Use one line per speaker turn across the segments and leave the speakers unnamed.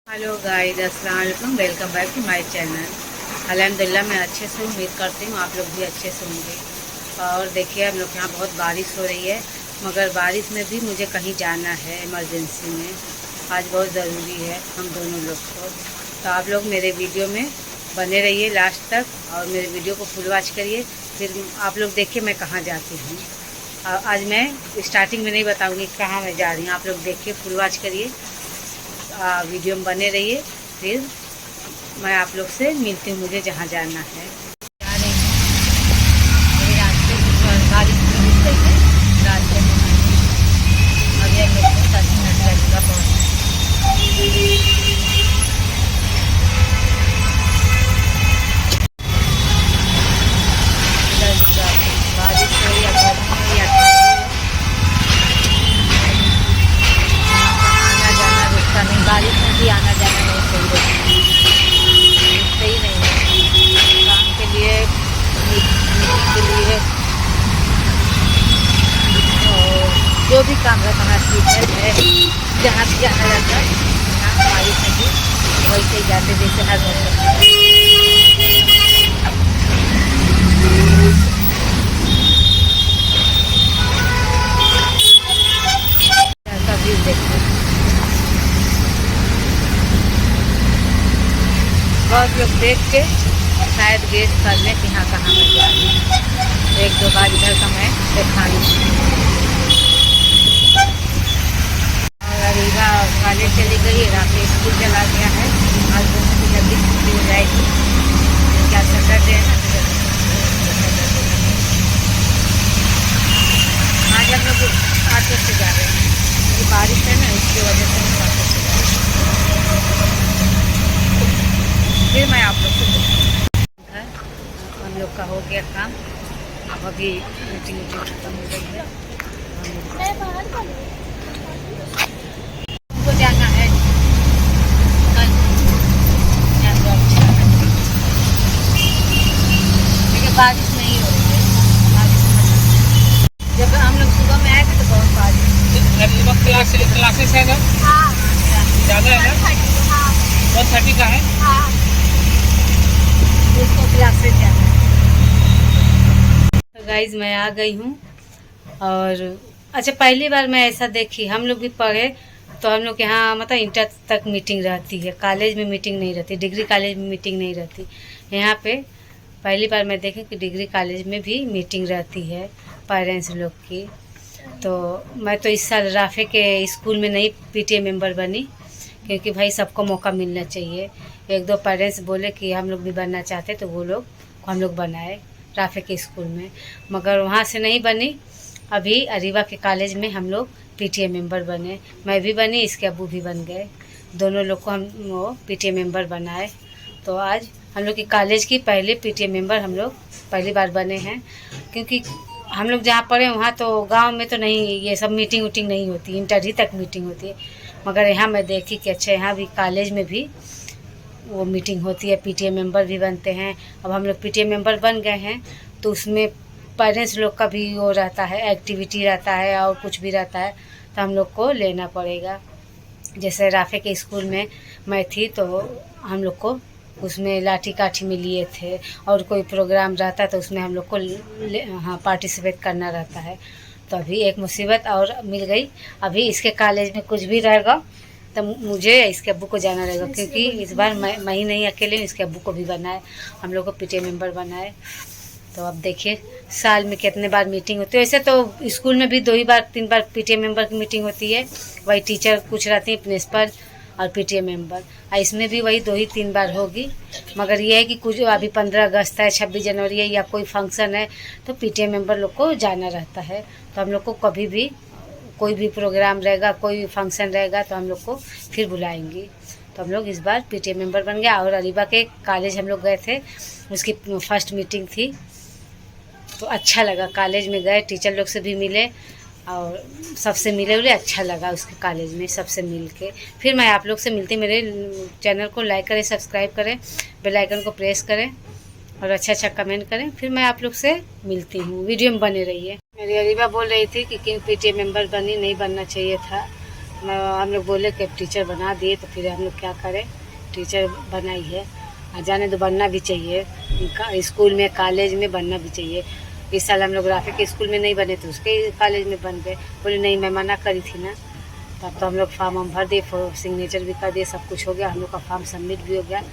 Hello guys, अस्सलाम वालेकुम। Welcome back to my channel. अल्हम्दुलिल्लाह मैं अच्छे से उम्मीद करती हूँ आप लोग भी अच्छे से होंगे। और देखिए, हम लोग यहाँ बहुत बारिश हो रही है, मगर बारिश में भी मुझे कहीं जाना है इमरजेंसी में। आज बहुत ज़रूरी है हम दोनों लोग को। तो आप लोग मेरे वीडियो में बने रहिए लास्ट तक और मेरे वीडियो को फुल वॉच करिए। फिर आप लोग देखिए मैं कहाँ जाती हूँ। आज मैं स्टार्टिंग में नहीं बताऊँगी कहाँ मैं जा रही हूँ, आप लोग देखिए फुल वॉच करिए, वीडियो में बने रहिए। फिर मैं आप लोग से मिलती हूँ मुझे जहाँ जाना है। जा रही हूँ, मेरे रास्ते में बारिश भी रुक गई है। रास्ते में अभी हम लोग को 10 मिनट लगेगा पहुँचने। बारिश हो या गर्मी हो या आना जाना रुकता नहीं, बारिश में भी आना जाना नहीं चाहिए, रुकते ही नहीं है। काम के लिए, मीटिंग के लिए, और जो भी काम रहता है टीचर है, जहाँ भी जाना रहता है यहाँ बारिश में भी वैसे ही जाते जैसे हर मौसम का व्यू देखते हैं। बहुत लोग देख के शायद गेस कर लें कि हाँ कहाँ मैं जा रही हूँ। एक दो बार इधर का मैं देखा नहीं। और अरीबा कॉलेज चली गई, राफे स्कूल चला गया है। आज दोनों की जल्दी छुट्टी हो जाएगी, क्या सैटरडे है ना। आज हम लोग ऑटो से जा रहे हैं क्योंकि बारिश है ना, इसकी वजह से हम ऑटो से जा रहे हैं। फिर मैं आप लोग को घर हम लोग का हो गया काम। अब अभी मीटिंग खत्म हो गई है। हमको जाना है कल, लेकिन बारिश नहीं हो रही है। जब हम लोग सुबह में आए थे तो बहुत बारिश।
क्लासेस है ना?
हाँ,
ज़्यादा है ना? 130 का है।
उसको क्लासेस जाना है। तो गाइज मैं आ गई हूँ। और अच्छा, पहली बार मैं ऐसा देखी, हम लोग भी पढ़े तो हम लोग यहाँ मतलब इंटर तक मीटिंग रहती है, कॉलेज में मीटिंग नहीं रहती, डिग्री कॉलेज में मीटिंग नहीं रहती। यहाँ पे पहली बार मैं देखी कि डिग्री कॉलेज में भी मीटिंग रहती है पेरेंट्स लोग की। तो मैं तो इस साल राफे के स्कूल में नहीं पीटीए मेंबर बनी, क्योंकि भाई सबको मौका मिलना चाहिए। एक दो पेरेंट्स बोले कि हम लोग भी बनना चाहते, तो वो लोग हम लोग बनाए राफे के स्कूल में, मगर वहाँ से नहीं बनी। अभी अरीबा के कॉलेज में हम लोग पीटीए मेंबर बने, मैं भी बनी, इसके अब्बू भी बन गए, दोनों लोग को हम वो पीटीए मेंबर बनाए। तो आज हम लोग की कॉलेज की पहले पीटीए मेंबर हम लोग पहली बार बने हैं, क्योंकि हम लोग जहाँ पढ़े वहाँ तो गांव में तो नहीं ये सब मीटिंग उटिंग नहीं होती, इंटर ही तक मीटिंग होती है। मगर यहाँ मैं देखी कि अच्छा, यहाँ भी कॉलेज में भी वो मीटिंग होती है, पीटीए मेंबर भी बनते हैं। अब हम लोग पीटीए मेंबर बन गए हैं तो उसमें पेरेंट्स लोग का भी वो रहता है, एक्टिविटी रहता है और कुछ भी रहता है, तो हम लोग को लेना पड़ेगा। जैसे राफे के स्कूल में मैं थी तो हम लोग को उसमें लाठी काठी में लिए थे, और कोई प्रोग्राम रहता तो उसमें हम लोग को हाँ पार्टिसिपेट करना रहता है। तो अभी एक मुसीबत और मिल गई, अभी इसके कॉलेज में कुछ भी रहेगा तो मुझे इसके अब्बू को जाना रहेगा, क्योंकि इस बार मैं ही नहीं अकेले हूँ, इसके अब्बू को भी बनाए, हम लोग को पीटीए मेंबर बनाए। तो अब देखिए साल में कितने बार मीटिंग होती है। वैसे तो स्कूल में भी 2 ही बार 3 बार पीटीए मेंबर की मीटिंग होती है, वही टीचर कुछ रहती हैं, प्रिंसिपल और पीटीए मेंबर। और इसमें भी वही 2 ही 3 बार होगी। मगर ये है कि कुछ अभी 15 अगस्त है, 26 जनवरी है, या कोई फंक्शन है तो पीटीए मेंबर लोग को जाना रहता है। तो हम लोग को कभी भी कोई भी प्रोग्राम रहेगा, कोई फंक्शन रहेगा तो हम लोग को फिर बुलाएंगी। तो हम लोग इस बार पीटीए मेंबर बन गया। और अरीबा के कॉलेज हम लोग गए थे, उसकी फर्स्ट मीटिंग थी, तो अच्छा लगा। कॉलेज में गए, टीचर लोग से भी मिले और सबसे मिले उले, अच्छा लगा उसके कॉलेज में सबसे मिल के। फिर मैं आप लोग से मिलती, मेरे चैनल को लाइक करें, सब्सक्राइब करें, बेल आइकन को प्रेस करें और अच्छा अच्छा कमेंट करें। फिर मैं आप लोग से मिलती हूँ, वीडियो में बने रहिए। मेरी अरीबा बोल रही थी कि क्यों पीटीए मेंबर बनी, नहीं बनना चाहिए था, हम लोग बोले कि टीचर बना दिए, तो फिर हम लोग क्या करें, टीचर बनाई है। जाने तो बनना भी चाहिए, स्कूल में कॉलेज में बनना भी चाहिए। इस साल हम लोग राफे के स्कूल में नहीं बने तो उसके कॉलेज में बन गए। बोले नहीं, मैं मना करी थी ना। तब तो हम लोग फॉर्म हम भर दिए, सिग्नेचर भी कर दिए, सब कुछ हो गया, हम लोग का फॉर्म सबमिट भी हो गया।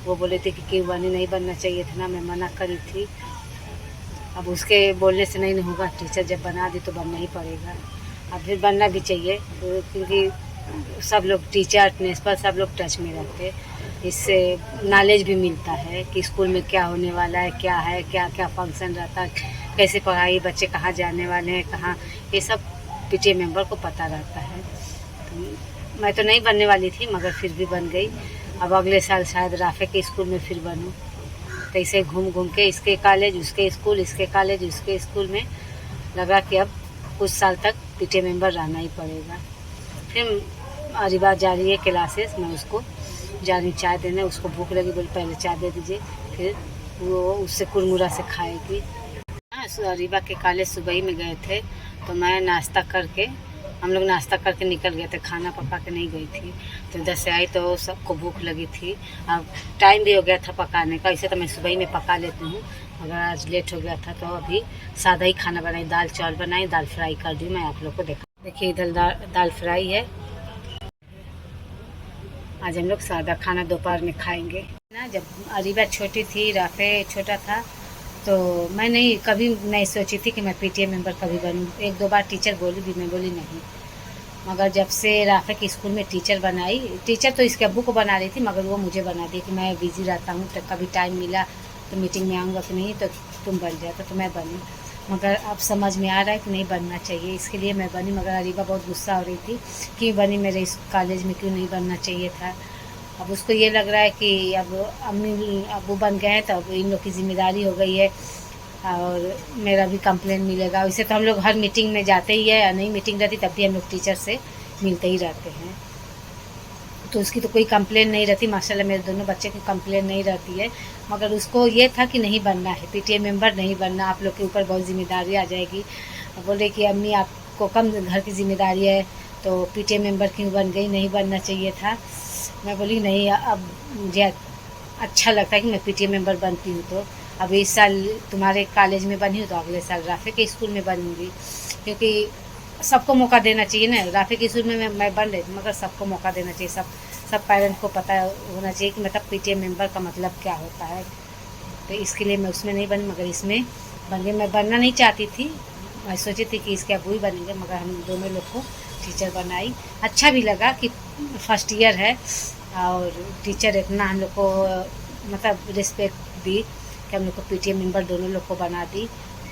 वो बोले थे कि क्यों बने, नहीं बनना चाहिए था ना, मैं मना करी थी। अब उसके बोलने से नहीं होगा, टीचर जब बना दी तो बनना ही पड़ेगा। अब फिर बनना भी चाहिए, क्योंकि सब लोग टीचर प्रिंसिपल सब लोग टच में रहते, इससे नॉलेज भी मिलता है कि स्कूल में क्या होने वाला है, क्या क्या फंक्शन रहता है, कैसे पढ़ाई, बच्चे कहाँ जाने वाले हैं, कहाँ, ये सब पीटीए मेंबर को पता रहता है। तो मैं तो नहीं बनने वाली थी, मगर फिर भी बन गई। अब अगले साल शायद राफे के स्कूल में फिर बनूँ। तो इसे घूम घूम के इसके कॉलेज उसके स्कूल, इसके कॉलेज उसके स्कूल में लगा कि अब कुछ साल तक पीटीए मेंबर रहना ही पड़ेगा। फिर अरीबा जा रही है क्लासेस, मैं उसको जा रही चाय देने, उसको भूख लगी, बोली पहले चाय दे दीजिए, फिर वो उससे कुरमुरा से खाएगी। हाँ, अरीबा के कॉलेज सुबह ही में गए थे, तो मैं नाश्ता करके, हम लोग नाश्ता करके निकल गए थे, खाना पका के नहीं गई थी। तो इधर से आई तो सबको भूख लगी थी, अब टाइम भी हो गया था पकाने का। इसे तो मैं सुबह ही में पका लेती हूँ, अगर आज लेट हो गया था तो अभी सादा ही खाना बनाई, दाल चावल बनाई, दाल फ्राई कर दी। मैं आप लोग को देखा, देखिए इधर दाल फ्राई है। आज हम लोग सादा खाना दोपहर में खाएंगे ना। जब अरीबा छोटी थी, राफे छोटा था, तो मैं नहीं कभी नहीं सोची थी कि मैं पीटीए मेंबर कभी बनूँ। एक दो बार टीचर बोली भी, मैं बोली नहीं। मगर जब से राफे के स्कूल में टीचर बनाई, टीचर तो इसके अब्बू को बना रही थी, मगर वो मुझे बना दी कि मैं बिज़ी रहता हूँ, तो कभी टाइम मिला तो मीटिंग में आऊँगा, कि नहीं तो तुम बन जाता, तो मैं बनी। मगर अब समझ में आ रहा है कि नहीं बनना चाहिए, इसके लिए मैं बनी। मगर अरीबा बहुत गुस्सा हो रही थी, क्यों बनी, मेरे इस कॉलेज में क्यों नहीं बनना चाहिए था। अब उसको ये लग रहा है कि अब अम्मी अब्बू बन गए हैं, तो अब इन लोग की जिम्मेदारी हो गई है और मेरा भी कंप्लेन मिलेगा। वैसे तो हम लोग हर मीटिंग में जाते ही है, या नहीं मीटिंग रहती तब भी हम लोग टीचर से मिलते ही रहते हैं, तो उसकी तो कोई कंप्लेन नहीं रहती। माशाल्लाह मेरे दोनों बच्चे की कंप्लेन नहीं रहती है। मगर उसको ये था कि नहीं बनना है, पीटीए मेंबर नहीं बनना, आप लोग के ऊपर बहुत जिम्मेदारी आ जाएगी। बोल रहे कि अम्मी आपको कम घर की जिम्मेदारी है, तो पीटीए मेंबर क्यों बन गई, नहीं बनना चाहिए था। मैं बोली नहीं, अब मुझे अच्छा लगता है कि मैं पीटीए मेंबर बनती हूँ। तो अब इस साल तुम्हारे कॉलेज में बनी हूँ, तो अगले साल राफे के स्कूल में बनूँगी, क्योंकि सबको मौका देना चाहिए ना। राफे के स्कूल में मैं बन रही थी, मगर सबको मौका देना चाहिए। सब पेरेंट को पता होना चाहिए कि मतलब पीटीए मेंबर का मतलब क्या होता है। तो इसके लिए मैं उसमें नहीं बनी, मगर इसमें बन गई। मैं बनना नहीं चाहती थी, मैं सोची थी कि इसके अबू ही बनेंगे, मगर हम दोनों लोग को टीचर बनाई। अच्छा भी लगा कि फर्स्ट ईयर है और टीचर इतना हम लोग को मतलब रिस्पेक्ट दी कि हम लोग को पीटीए मेंबर दोनों लोग को बना दी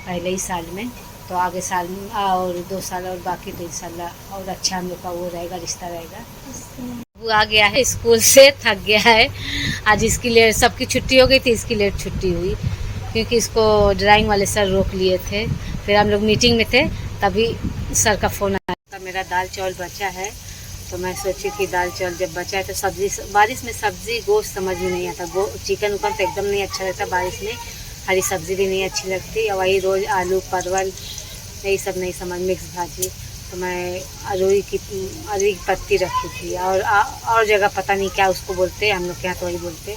पहले ही साल में। तो आगे साल और 2 साल और बाकी 2 साल और अच्छा हम लोग का वो रहेगा, रिश्ता रहेगा। वो आ गया है स्कूल से, थक गया है। आज इसकी लेट, सबकी छुट्टी हो गई थी, इसकी लेट छुट्टी हुई, क्योंकि इसको ड्राइंग वाले सर रोक लिए थे। फिर हम लोग मीटिंग में थे, तभी सर का फ़ोन आया। तो मेरा दाल चावल बचा है, तो मैं सोची कि दाल चावल जब बचा है तो सब्ज़ी, बारिश में सब्ज़ी गोश्त समझ में नहीं आता, चिकन उकन तो एकदम नहीं अच्छा लगता बारिश में, हरी सब्ज़ी भी नहीं अच्छी लगती, और वही रोज़ आलू परवल यही सब नहीं समझ, मिक्स भाजी। तो मैं अरुई की पत्ती रखी थी, और जगह पता नहीं क्या उसको बोलते हैं, हम लोग के यहाँ तो वही बोलते,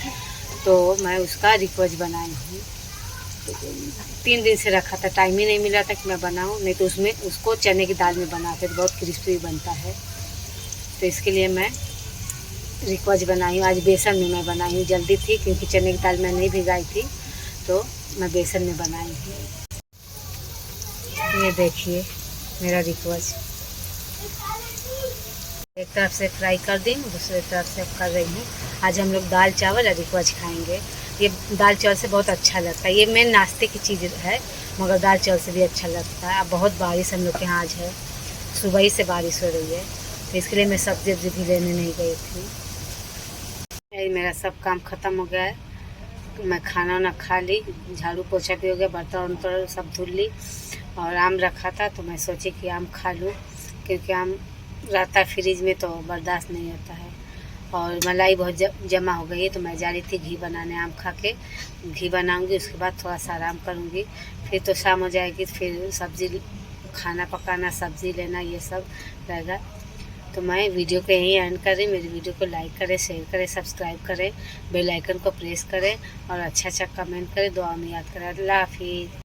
तो मैं उसका रिक्वेस्ट बनाई हूँ। 3 दिन से रखा था, टाइम ही नहीं मिला था कि मैं बनाऊँ, नहीं तो उसमें उसको चने की दाल में बनाते तो बहुत क्रिस्पी बनता है। तो इसके लिए मैं रिक्वेस्ट बनाई हूँ। आज बेसन में मैं बनाई हूँ, जल्दी थी क्योंकि चने की दाल मैं नहीं भिगाई थी, तो मैं बेसन में बनाई हूँ। ये देखिए मेरा रिक्वेस्ट, एक तरफ से फ्राई कर दी, दूसरी तरफ से कर रही हूँ। आज हम लोग दाल चावल और रिक्वेस्ट खाएंगे। ये दाल चावल से बहुत अच्छा लगता है, ये मेन नाश्ते की चीज़ है, मगर दाल चावल से भी अच्छा लगता है। अब बहुत बारिश हम लोग के यहाँ आज है, सुबह ही से बारिश हो रही है, तो इसके लिए मैं सब्जी भी लेने नहीं गई थी। मेरा सब काम ख़त्म हो गया है, मैं खाना वाना खा ली, झाड़ू पोछा भी हो गया, बर्तन वर्तन सब धुल ली, और आम रखा था तो मैं सोची कि आम खा लूँ, क्योंकि आम रहता है फ्रिज में तो बर्दाश्त नहीं होता है। और मलाई बहुत जमा हो गई है, तो मैं जा रही थी घी बनाने। आम खा के घी बनाऊंगी, उसके बाद थोड़ा सा आराम करूंगी, फिर तो शाम हो जाएगी, फिर सब्ज़ी खाना पकाना, सब्ज़ी लेना, ये सब रहेगा। तो मैं वीडियो को यहीं एंड कर रही। मेरी वीडियो को लाइक करें, शेयर करें, सब्सक्राइब करें, बेल आइकन को प्रेस करें और अच्छा कमेंट करें, दुआ में याद करें। अल्लाह हाफिज़।